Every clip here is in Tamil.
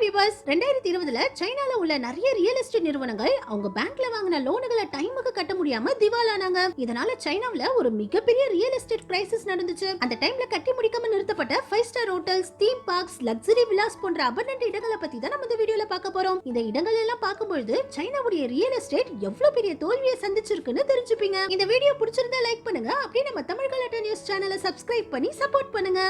வியூவர்ஸ், 2020ல சைனால உள்ள நிறைய ரியல் எஸ்டேட் நிறுவனங்கள் அவங்க பேங்க்ல வாங்கின லோனுகளை டைமுக்கு கட்ட முடியாம திவாலானாங்க. இதனால சைனாவுல ஒரு மிகப்பெரிய ரியல் எஸ்டேட் கிரைசிஸ் நடந்துச்சு. அந்த டைம்ல கட்டி முடிக்காம நிறுத்தப்பட்ட 5 star hotels, theme parks, luxury Vilas போன்ற அபண்டன்ட் இடங்களை பத்தி தான் நம்ம இந்த வீடியோல பார்க்க போறோம். இந்த இடங்கள் எல்லாம் பார்க்கும்போது சைனாவுடைய ரியல் எஸ்டேட் எவ்வளவு பெரிய தோல்வியை சந்திச்சிருக்குன்னு தெரிஞ்சுப்பீங்க. இந்த வீடியோ பிடிச்சிருந்தா லைக் பண்ணுங்க. அப்படியே நம்ம தமிழ் கலாட்டா நியூஸ் சேனலை சப்ஸ்கிரைப் பண்ணி சப்போர்ட் பண்ணுங்க.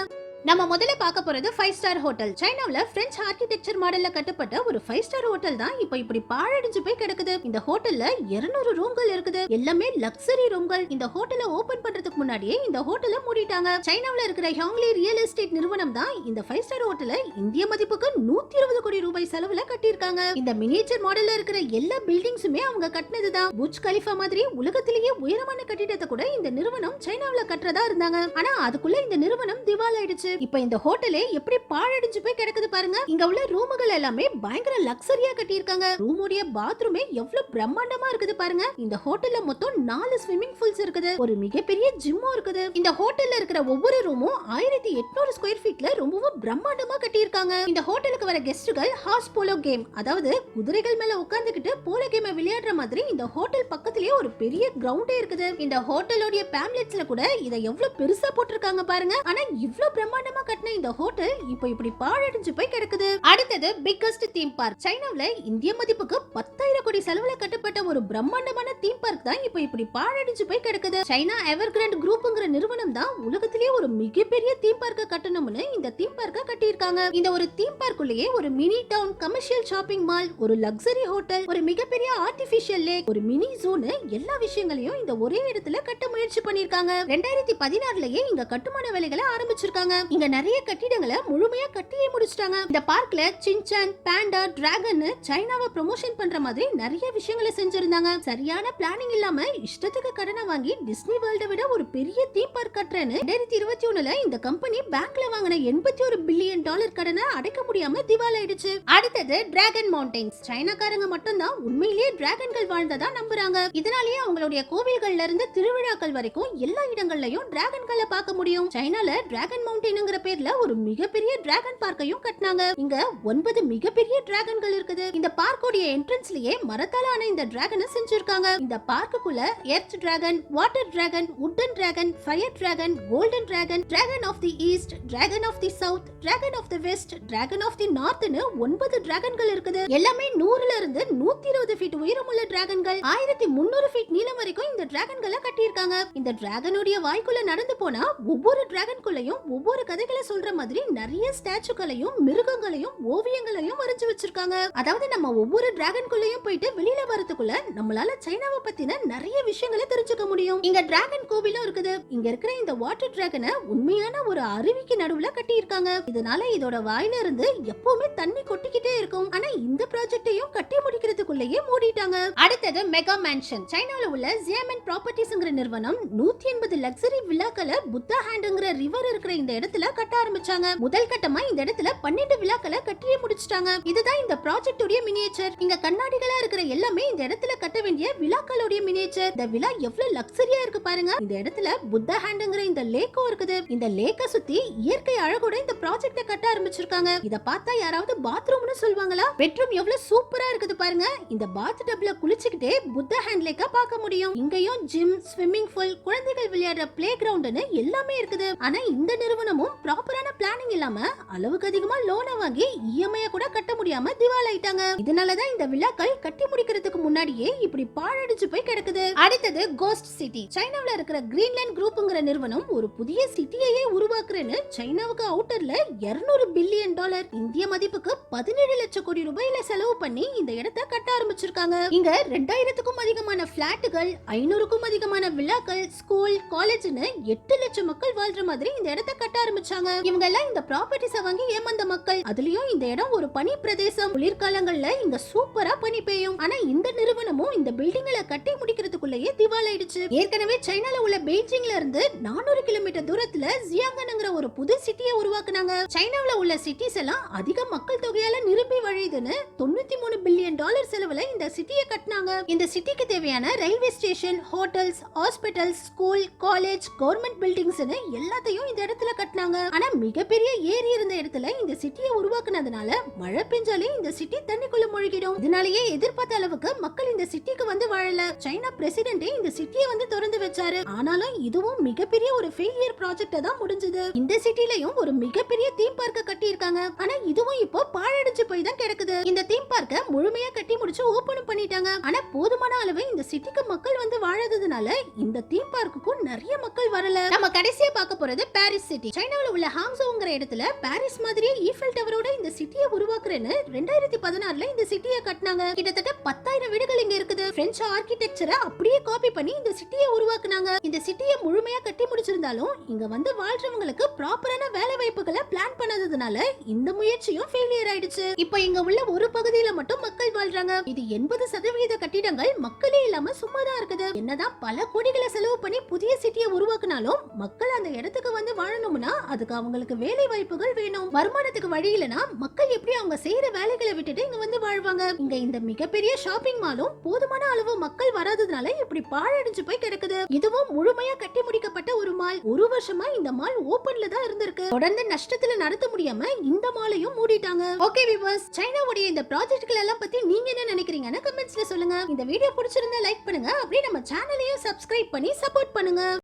நம்ம முதல்ல பார்க்க போறது 5 ஸ்டார் ஹோட்டல். சைனாவுல பிரெஞ்ச் ஆர்கிடெக்சர் மாடல்ல கட்டப்பட்ட ஒரு 5 ஸ்டார் ஹோட்டல் தான் இப்போ இப்படி பாழடைஞ்சு போய் கிடக்குது. இந்த ஹோட்டல்ல 200 ரூம்கள் இருக்குது. எல்லாமே லக்ஸரி ரூம்கள். இந்த ஹோட்டலை ஓபன் பண்றதுக்கு முன்னாடியே இந்த ஹோட்டலை மூடிட்டாங்க. சைனாவுல இருக்கிற ஹியாங்லி ரியல் எஸ்டேட் நிறுவனம் தான் இந்த 5 ஸ்டார் ஹோட்டலை இந்திய மதிப்புக்கு 120 கோடி ரூபாய் செலவுல கட்டியிருக்காங்க. இந்த மினியேச்சர் மாடல்ல இருக்கிற எல்லா பில்டிங்ஸுமே அவங்க கட்டினதுதான். புர்ஜ் கலிஃபா மாதிரி உலகத்திலேயே உயரமான கட்டிடத்தை கூட இந்த நிறுவனம் சைனாவுல கட்டுறதா இருந்தாங்க. ஆனா அதுக்குள்ள இந்த நிறுவனம் திவாலாயிடுச்சு. இப்ப இந்த ஹோட்டலே எப்படி பாழடைஞ்சு போய் கிடக்குது பாருங்க. இங்க உள்ள ரூமுகள் எல்லாமே பயங்கர லக்ஸரியா கட்டியிருக்காங்க. ரூமோட பாத்ரூமே எவ்வளவு பிரம்மாண்டமா இருக்குது பாருங்க. இந்த ஹோட்டல்ல மொத்தம் 4 ஸ்விம்மிங் பூல்ஸ் இருக்குது. ஒரு மிகப்பெரிய ஜிம்மும் இருக்குது. இந்த ஹோட்டல்ல இருக்கிற ஒவ்வொரு ரூமும் 1800 ஸ்கொயர் ஃபீட்ல ரொம்பவும் பிரம்மாண்டமா கட்டியிருக்காங்க. இந்த ஹோட்டலுக்கு வர கெஸ்டுகள் ஹார்ஸ் போலோ கேம், அதாவது குதிரைகள் மேல உட்கார்ந்துகிட்டு போலோ கேமை விளையாடுற மாதிரி இந்த ஹோட்டல் பக்கத்திலேயே ஒரு பெரிய கிரவுண்டே இருக்குது. இந்த ஹோட்டலோட பேம்லெட்ஸ்ல கூட இதை எவ்வளவு பெருசா போட்டிருக்காங்க பாருங்க. ஆனா இவ்வளவு பிரம்மாண்டமா கட்டின இந்த ஹோட்டல் இப்போ இப்படி பாழடைஞ்சு போய் கிடக்குது. அடுத்தது பிக்கஸ்ட் தீம் பார்க். சைனாவுல இந்திய மதிப்புக்கு 10,000 கோடி செலவுல கட்டப்பட்ட ஒரு பிரம்மாண்டமான தீம் பார்க் தான் இப்போ இப்படி பாழடைஞ்சு போய் கிடக்குது. சைனா எவர்கிராண்ட் குரூப்ங்கிற நிறுவனம் தான் உலகத்திலேயே ஒரு மிகப்பெரிய தீம் பார்க்க கட்டணும்னு இந்த தீம் பார்க்க கட்டியிருக்காங்க. இந்த ஒரு தீம் பார்க்குள்ளேயே ஒரு mini town, commercial shopping mall, ஒரு லக்ஸரி ஹோட்டல், ஒரு மிகப்பெரிய ஆர்டிபிஷியல் லேக், ஒரு மினி ஜோன், எல்லா விஷயங்களையும் இந்த ஒரே இடத்துல கட்ட முயற்சி பண்ணிருக்காங்க. 2016லயே இங்க கட்டுமான வேலைகளை ஆரம்பிச்சிருக்காங்க. இங்க நிறைய கட்டிடங்களை முழுமையா கட்டியே முடிச்சிட்டாங்க. இந்த பார்க்ல சின்சான், பாண்டா, டிராகன் சைனாவை ப்ரமோஷன் பண்ற மாதிரி நிறைய விஷயங்களை செஞ்சிருந்தாங்க. சரியான பிளானிங் இல்லாம இஷ்டத்துக்கு கடனை வாங்கி டிஸ்னி வேர்ல்ட விட ஒரு பெரிய தீம் பார்க் கட்டுறேன்னு 2021ல இந்த கம்பெனி பேங்க்ல வாங்கின 81 பில்லியன் டாலர் கடனை அடைக்க முடியாம திவாலாயிடுச்சு. அடுத்தது டிராகன் மவுண்டன்ஸ். சைனாக்காரங்க மட்டும் தான் உண்மையிலேயே டிராகன்கள் வாழ்ந்ததா நம்புறாங்க. இதனாலேயே அவங்களுடைய கோவில்கள்ல இருந்து திருவிழாக்கள் வரைக்கும் எல்லா இடங்கள்லயும் டிராகன்களை பார்க்க முடியும். சைனால டிராகன் மவுண்டன்ங்கிற பேர்ல ஒரு மிகப்பெரிய டிராகன் பார்க்கையும் கட்டினாங்க. இங்க 9 மிகப்பெரிய டிராகன்கள் இருக்குது. இந்த பார்க்கோட என்ட்ரன்ஸ்லயே மரத்தால ஆன இந்த டிராகனை செஞ்சிருக்காங்க. இந்த பார்க்குக்குள்ள earth dragon, water dragon, wooden dragon, fire dragon, golden dragon, dragon of the east, dragon of the south, dragon of the west, dragon of the நார்த்னு 9 டிராகன்கள் இருக்குது. எல்லாமே 100ல இருந்து 120 ஃபீட் உயரமுள்ள டிராகன்கள். 1300 ஃபீட் நீளம் வரைக்கும் இந்த டிராகன்களை கட்டியிருக்காங்க. இந்த டிராகனுடைய வாய்க்குள்ள நடந்து போனா ஒவ்வொரு டிராகன்குள்ளயும் ஒவ்வொரு கதைகளை சொல்ற மாதிரி நிறைய ஸ்டாச்சுக்களையும் மிருகங்களையும் ஓவியங்களையும் வரைஞ்சு வச்சிருக்காங்க. அதாவது நம்ம ஒவ்வொரு டிராகன்குள்ளயும் போயிட்டு வெளியில வரதுக்குள்ள நம்மளால சைனாவை பத்தின நிறைய விஷயங்களை தெரிஞ்சுக்க முடியும். இங்க டிராகன் கோவிலும் இருக்குது. இங்க இருக்கிற இந்த வாட்டர் டிராகனை உண்மையான ஒரு அருவிக்கு நடுவுல கட்டி இருக்காங்க. இதனால இதோட வாயில இருந்து எப்பவுமே தண்ணி கொட்டிக்கிட்டே இருக்கும். ஆனா இந்த ப்ராஜெக்டையும் கட்டி முடிக்கிறதுக்குள்ளேயே மூடிட்டாங்க. அடுத்தது மெகா மேன்ஷன். சைனால உள்ள ஜியாமென் ப்ராப்பர்ட்டிஸ்ங்கிற நிறுவனம் 180 லக்ஸரி வில்லாக்களை புத்தா ஹேண்ட்ங்கிற ரிவர் இருக்கிற இந்த இடத்துல கட்ட ஆரம்பிச்சாங்க. முதல் கட்டமா இந்த இடத்துல 12 வில்லாக்களை கட்டியே முடிச்சிட்டாங்க. இதுதான் இந்த ப்ராஜெக்டோட மினியேச்சர். இங்க கண்ணாடிகளா இருக்கிற எல்லாமே இந்த இடத்துல கட்ட வேண்டிய வில்லாக்களோட மினியேச்சர். இந்த வில்லா எவ்வளவு லக்ஸரியா இருக்கு பாருங்க. இந்த இடத்துல புத்தா ஹேண்ட்ங்கிற இந்த லேக்கும் இருக்குது. இந்த லேக்க சுத்தி இயற்கை அழகோட இந்த ப்ராஜெக்ட கட்ட ஆரம்பிச்சிருக்காங்க. இத பார்த்தா யாராவது பாத்ரூம்னு சொல்வாங்களா? பெட்ரூம் எவ்வளவு சூப்பரா இருக்குது பாருங்க. இந்த பாத் டப்ல குளிச்சுக்கிட்டே புத்தா ஹேண்ட் லேக்க பார்க்க முடியும். இங்கேயும் ஜிம், ஸ்விம்மிங் பூல், குழந்தைகள் விளையாடுற பிளே கிரவுண்ட்னு எல்லாமே இருக்குது. ஆனா இந்த நிறுவனமும் ப்ராப்பரான பிளானிங் இல்லாம அளவுக்கு அதிகமா லோனை வாங்கி இஎம்ஐ கூட கட்ட முடியாம திவாலாயிட்டாங்க. இதனாலதான் இந்த விழாக்கள் கட்டி முடிக்கிறதுக்கு முன்னாடியே இப்படி பாழடைஞ்சு போய் கிடக்குது. அடுத்தது கோஸ்ட் சிட்டி. சைனாவுல இருக்கிற கிரீன்லாந்து குரூப்ங்கிற நிறுவனம் ஒரு புதிய சிட்டியையே உருவாக்குறேன்னு சைனாவுக்கு அவுட்டர்ல 200 பில்லியன் டாலர், இந்திய மதிப்புக்கு 17 லட்சம் கோடி ரூபாயில செலவு பண்ணி இந்த இடத்தை கட்ட ஆரம்பிச்சிருக்காங்க. இங்க 2000க்கும் அதிகமான பிளாட்டுகள், 500க்கும் அதிகமான விழாக்கள், ஸ்கூல், காலேஜ்னு 8 லட்சம் மக்கள் வாழ்ற மாதிரி இந்த இடத்தை கட்ட ஆரம்பிச்சாங்க. இவங்க எல்லாம் இந்த ப்ராப்பர்ட்டிஸ வாங்கி ஏமாந்த மக்கள். அதுலயும் இந்த இடம் ஒரு பனி பிரதேசம். குளிர்காலங்கள்ல இங்க சூப்பரா பனி பெய்யும். ஆனா இந்த நிறுவனமும் இந்த பில்டிங்களை கட்டி முடிக்கிறதுக்குள்ளேயே திவாலாயிடுச்சு. ஏற்கனவே சைனால உள்ள பெய்ஜிங்ல இருந்து 400 கிலோமீட்டர் தூரத்துல ஜியாங்கன்ங்கிற ஒரு புது சிட்டியை உருவாக்குனாங்க. சைனாவுல உள்ள சிட்டிஸ் எல்லாம் அதிக மக்கள் தொகையால நிரம்பி வழியுதுன்னு 93 பில்லியன் டாலர் செலவுல இந்த சிட்டியை கட்டினாங்க. இந்த சிட்டிக்கு தேவையான railway station, hotels, hospitals, school, college, government பில்டிங்ஸ்னு எல்லாத்தையும் இந்த இடத்துல கட்டினாங்க. ஆனா மிகப்பெரிய ஏரி இருந்த இடத்துல இந்த சிட்டியை உருவாக்குனதுனால மழை பெஞ்ச பெஞ்சாலே இந்த சிட்டி தண்ணிக்குள்ள மூழ்கிடும். இதனாலேயே எதிர்பார்த்த அளவுக்கு மக்கள் இந்த சிட்டிக்கு வந்து வாழல. சைனா பிரசிடென்ட் இந்த சிட்டியை வந்து திறந்து வச்சாரு. ஆனாலும் இதுவும் மிகப்பெரிய ஒரு ஃபெயிலியர் ப்ராஜெக்ட்டா தான் முடிஞ்சது. இந்த சிட்டிலயும் ஒரு மிகப்பெரிய தீம் பார்க்க கட்டி இருக்காங்க. ஆனா இதுவும் இப்போ பாழடைஞ்சு போய் தான் கிடக்குது. இந்த தீம் பார்க்க முழுமையா கட்டி முடிச்சு ஓபனும் பண்ணிட்டாங்க. ஆனா போதுமான அளவு இந்த சிட்டிக்கு மக்கள் வந்து வாழாததுனால இந்த தீம் பார்க்குக்கும் நிறைய மக்கள் வரல. நம்ம கடைசியா பார்க்க போறது பாரிஸ் சிட்டி. சைனாவுல உள்ள ஹாங்ஸோங்கிற இடத்துல பாரிஸ் மாதிரியே ஈஃபில் டவரோட இந்த சிட்டியை உருவாக்குறேன்னு 2016ல இந்த சிட்டியை கட்டினாங்க. கிட்டத்தட்ட 10,000 வீடுகள் இங்க இருக்குது. பிரெஞ்சு ஆர்கிடெக்சரை அப்படியே காப்பி பண்ணி இந்த சிட்டியை உருவாக்குனாங்க. இந்த சிட்டியை முழுமையா கட்டி முடிச்சிருந்தாலும் இங்க வந்து வாழ்றவங்களுக்கு ப்ராப்பரான வேலை வாய்ப்புகளை பிளான் பண்ணாததுனால இந்த முயற்சியும் ஃபெயிலியர் ஆயிடுச்சு. இப்போ இங்க உள்ள ஒரு பகுதியில மட்டும் மக்கள் வாழ்றாங்க. இது 80% கட்டிடங்கள் மக்களே இல்லாம சும்மா தான் இருக்குது. என்னதான் பல கோடிகளை செலவு பண்ணி புதிய சிட்டியை உருவாக்குனாலும் மக்கள் அந்த இடத்துக்கு வந்து வாழணும்னா அதுக்கு அவங்களுக்கு வேலை வாய்ப்புகள் வேணும். வருமானத்துக்கு வழி இல்லனா மக்கள் எப்படி அவங்க செய்யற வேலைகளை விட்டுட்டு இங்க வந்து வாழ்வாங்க? இங்க இந்த மிகப்பெரிய ஷாப்பிங் மாலும் போதுமான அளவு மக்கள் வராததுனால இப்படி பாழடைஞ்சு போய் கிடக்குது. இதுவும் முழுமையா கட்டி முடிக்கப்பட்ட ஒரு மால். ஒரு வருஷமா இந்த மால் ஓபன்ல தான் இருந்திருக்கு. தொடர்ந்து நஷ்டத்துல நடத்த முடியாம இந்த மாலையும் மூடிட்டாங்க. ஓகே வியூவர்ஸ், சைனாவுடைய இந்த ப்ராஜெக்ட்கள் எல்லாம் பத்தி நீங்க என்ன நினைக்கிறீங்கன்னு கமெண்ட்ஸ்ல சொல்லுங்க. இந்த வீடியோ பிடிச்சிருந்தா லைக் பண்ணுங்க. அப்படியே நம்ம சேனலையும் சப்ஸ்கிரைப் பண்ணி சப்போர்ட் பண்ணுங்க.